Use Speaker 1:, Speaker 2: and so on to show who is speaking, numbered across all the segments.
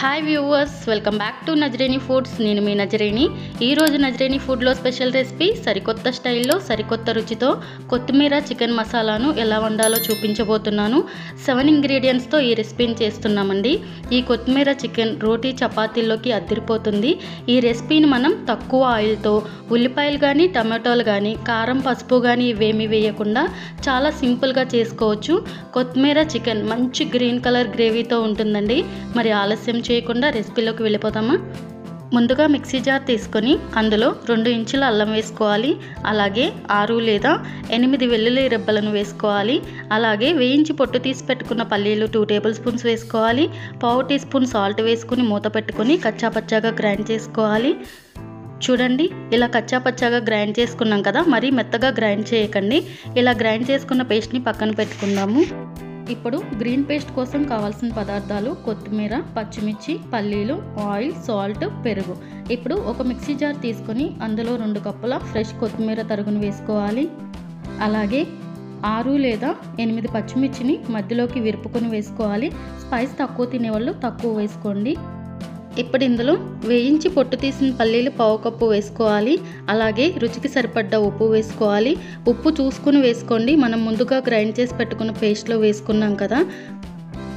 Speaker 1: Hi viewers, welcome back to Nazareni foods. నేను మీ నజరేని. ఈరోజు నజరేని ఫుడ్లో స్పెషల్ రెసిపీ సరికొత్త స్టైల్లో సరికొత్త రుచితో కొత్తిమీర చికెన్ మసాలాను ఎలా వండాలో చూపించబోతున్నాను. 7 ఇంగ్రీడియంట్స్తో ఈ రెసిపీని చేస్తున్నామండి. ఈ కొత్తిమీర చికెన్ రోటీ చపాతీల్లోకి అద్దిరిపోతుంది. ఈ రెసిపీని మనం తక్కువ ఆయిల్తో ఉల్లిపాయలు కానీ టమాటోలు కానీ కారం పసుపు కానీ ఇవేమీ వేయకుండా చాలా సింపుల్గా చేసుకోవచ్చు. కొత్తిమీర చికెన్ మంచి గ్రీన్ కలర్ గ్రేవీతో ఉంటుందండి. మరి ఆలస్యం చేయకుండా రెసిపీలోకి వెళ్ళిపోతామా? ముందుగా మిక్సీ జార్ తీసుకొని అందులో 2 ఇంచుల అల్లం వేసుకోవాలి. అలాగే 6 లేదా 8 వెల్లుల్లి రెబ్బలను వేసుకోవాలి. అలాగే వేయించి పొట్టు తీసి పెట్టుకున్న పల్లీలు 2 టేబుల్ స్పూన్స్ వేసుకోవాలి. 1/2 టీ స్పూన్ సాల్ట్ వేసుకుని మూత పెట్టుకొని కచ్చాపచ్చాగా గ్రైండ్ చేసుకోవాలి. చూడండి, ఇలా కచ్చాపచ్చాగా గ్రైండ్ చేసుకున్నాం కదా, మరీ మెత్తగా గ్రైండ్ చేయకండి. ఇలా గ్రైండ్ చేసుకున్న పేస్ట్ని పక్కన పెట్టుకుందాము. ఇప్పుడు గ్రీన్ పేస్ట్ కోసం కావాల్సిన పదార్థాలు కొత్తిమీర, పచ్చిమిర్చి, పల్లీలు, ఆయిల్, సాల్ట్, పెరుగు. ఇప్పుడు ఒక మిక్సీ జార్ తీసుకొని అందులో 2 కప్పుల ఫ్రెష్ కొత్తిమీర తరుగును వేసుకోవాలి. అలాగే 6 లేదా 8 పచ్చిమిర్చిని మధ్యలోకి విరుపుకొని వేసుకోవాలి. స్పైస్ తక్కువ తినేవాళ్ళు తక్కువ వేసుకోండి. ఇప్పుడు ఇందులో వేయించి పొట్టు తీసిన పల్లీలు 1/2 కప్పు వేసుకోవాలి. అలాగే రుచికి సరిపడ్డ ఉప్పు వేసుకోవాలి. ఉప్పు చూసుకుని వేసుకోండి, మనం ముందుగా గ్రైండ్ చేసి పెట్టుకున్న పేస్ట్లో వేసుకున్నాం కదా.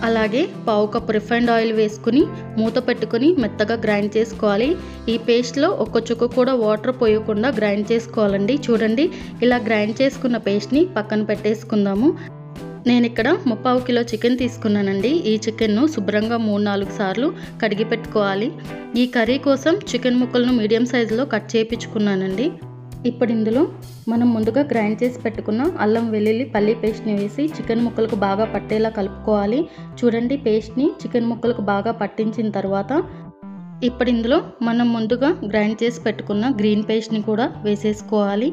Speaker 1: అలాగే 1/2 కప్పు రిఫైండ్ ఆయిల్ వేసుకుని మూత పెట్టుకుని మెత్తగా గ్రైండ్ చేసుకోవాలి. ఈ పేస్ట్లో ఒక్క చుక్క కూడా వాటర్ పోయకుండా గ్రైండ్ చేసుకోవాలండి. చూడండి, ఇలా గ్రైండ్ చేసుకున్న పేస్ట్ని పక్కన పెట్టేసుకుందాము. నేను ఇక్కడ 3/4 కిలో చికెన్ తీసుకున్నానండి. ఈ చికెన్ను శుభ్రంగా 3-4 సార్లు కడిగి పెట్టుకోవాలి. ఈ కర్రీ కోసం చికెన్ ముక్కలను మీడియం సైజులో కట్ చేయించుకున్నానండి. ఇప్పుడు ఇందులో మనం ముందుగా గ్రైండ్ చేసి పెట్టుకున్న అల్లం వెల్లుల్లి పల్లి పేస్ట్ని వేసి చికెన్ ముక్కలకు బాగా పట్టేలా కలుపుకోవాలి. చూడండి, పేస్ట్ని చికెన్ ముక్కలకు బాగా పట్టించిన తర్వాత ఇప్పుడు ఇందులో మనం ముందుగా గ్రైండ్ చేసి పెట్టుకున్న గ్రీన్ పేస్ట్ని కూడా వేసేసుకోవాలి.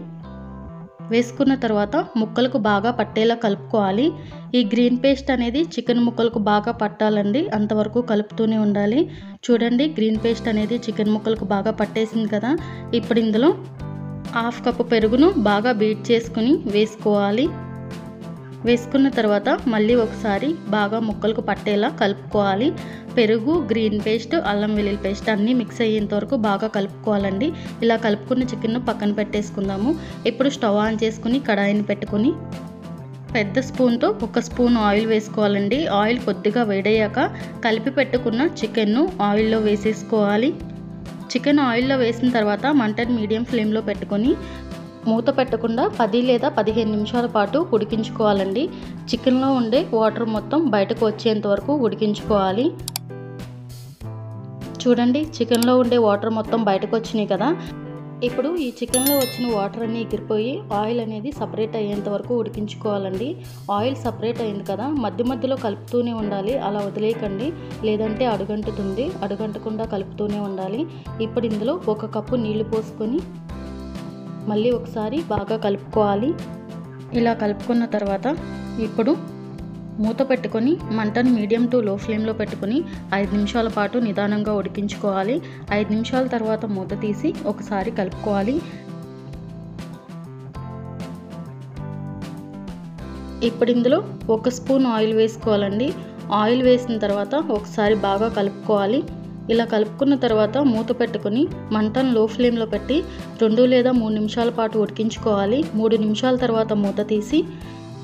Speaker 1: వేసుకున్న తర్వాత ముక్కలకు బాగా పట్టేలా కలుపుకోవాలి. ఈ గ్రీన్ పేస్ట్ అనేది చికెన్ ముక్కలకు బాగా పట్టాలండి, అంతవరకు కలుపుతూనే ఉండాలి. చూడండి, గ్రీన్ పేస్ట్ అనేది చికెన్ ముక్కలకు బాగా పట్టేసింది కదా. ఇప్పుడు ఇందులో 1/2 కప్పు పెరుగును బాగా బీట్ చేసుకుని వేసుకోవాలి. వేసుకున్న తర్వాత మళ్ళీ ఒకసారి బాగా ముక్కలకు పట్టేలా కలుపుకోవాలి. పెరుగు, గ్రీన్ పేస్ట్, అల్లం వెల్లుల్లి పేస్ట్ అన్నీ మిక్స్ అయ్యేంత వరకు బాగా కలుపుకోవాలండి. ఇలా కలుపుకున్న చికెన్ను పక్కన పెట్టేసుకుందాము. ఇప్పుడు స్టవ్ ఆన్ చేసుకుని కడాయిని పెట్టుకుని పెద్ద స్పూన్తో 1 స్పూన్ ఆయిల్ వేసుకోవాలండి. ఆయిల్ కొద్దిగా వేడయ్యాక కలిపి పెట్టుకున్న చికెన్ను ఆయిల్లో వేసేసుకోవాలి. చికెన్ ఆయిల్లో వేసిన తర్వాత మంటను మీడియం ఫ్లేమ్లో పెట్టుకొని మూత పెట్టకుండా 10 లేదా 15 నిమిషాల పాటు ఉడికించుకోవాలండి. చికెన్లో ఉండే వాటర్ మొత్తం బయటకు వచ్చేంత వరకు ఉడికించుకోవాలి. చూడండి, చికెన్లో ఉండే వాటర్ మొత్తం బయటకు వచ్చినాయి కదా. ఇప్పుడు ఈ చికెన్లో వచ్చిన వాటర్ అన్నీ ఎగిరిపోయి ఆయిల్ అనేది సపరేట్ అయ్యేంత వరకు ఉడికించుకోవాలండి. ఆయిల్ సపరేట్ అయింది కదా, మధ్య మధ్యలో కలుపుతూనే ఉండాలి. అలా వదిలేయకండి, లేదంటే అడుగంటుతుంది. అడుగంటకుండా కలుపుతూనే ఉండాలి. ఇప్పుడు ఇందులో 1 కప్పు నీళ్లు పోసుకొని మళ్ళీ ఒకసారి బాగా కలుపుకోవాలి. ఇలా కలుపుకున్న తర్వాత ఇప్పుడు మూత పెట్టుకొని మంటను మీడియం టు లో ఫ్లేమ్లో పెట్టుకొని 5 నిమిషాల పాటు నిదానంగా ఉడికించుకోవాలి. 5 నిమిషాల తర్వాత మూత తీసి ఒకసారి కలుపుకోవాలి. ఇప్పుడు ఇందులో 1 స్పూన్ ఆయిల్ వేసుకోవాలండి. ఆయిల్ వేసిన తర్వాత ఒకసారి బాగా కలుపుకోవాలి. ఇలా కలుపుకున్న తర్వాత మూత పెట్టుకొని మంటను లో ఫ్లేమ్లో పెట్టి 2 లేదా 3 నిమిషాల పాటు ఉడికించుకోవాలి. 3 నిమిషాల తర్వాత మూత తీసి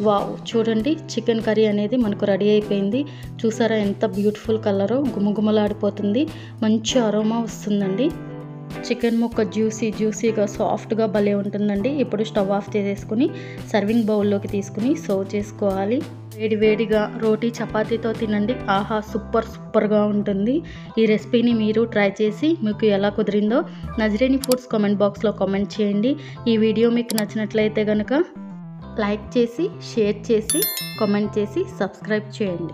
Speaker 1: వావ్, చూడండి, చికెన్ కర్రీ అనేది మనకు రెడీ అయిపోయింది. చూసారా ఎంత బ్యూటిఫుల్ కలరో, గుమగుమలాడిపోతుంది, మంచి అరోమా వస్తుందండి. చికెన్ ముక్క జ్యూసీగా సాఫ్ట్గా భలే ఉంటుందండి. ఇప్పుడు స్టవ్ ఆఫ్ చేసేసుకుని సర్వింగ్ బౌల్లోకి తీసుకుని సర్వ్ చేసుకోవాలి. వేడివేడిగా రోటీ చపాతీతో తినండి. ఆహా, సూపర్గా ఉంటుంది. ఈ రెసిపీని మీరు ట్రై చేసి మీకు ఎలా కుదిరిందో నజరేని ఫుడ్స్ కామెంట్ బాక్స్లో కామెంట్ చేయండి. ఈ వీడియో మీకు నచ్చినట్లయితే కనుక లైక్ చేసి, షేర్ చేసి, కామెంట్ చేసి, సబ్స్క్రైబ్ చేయండి.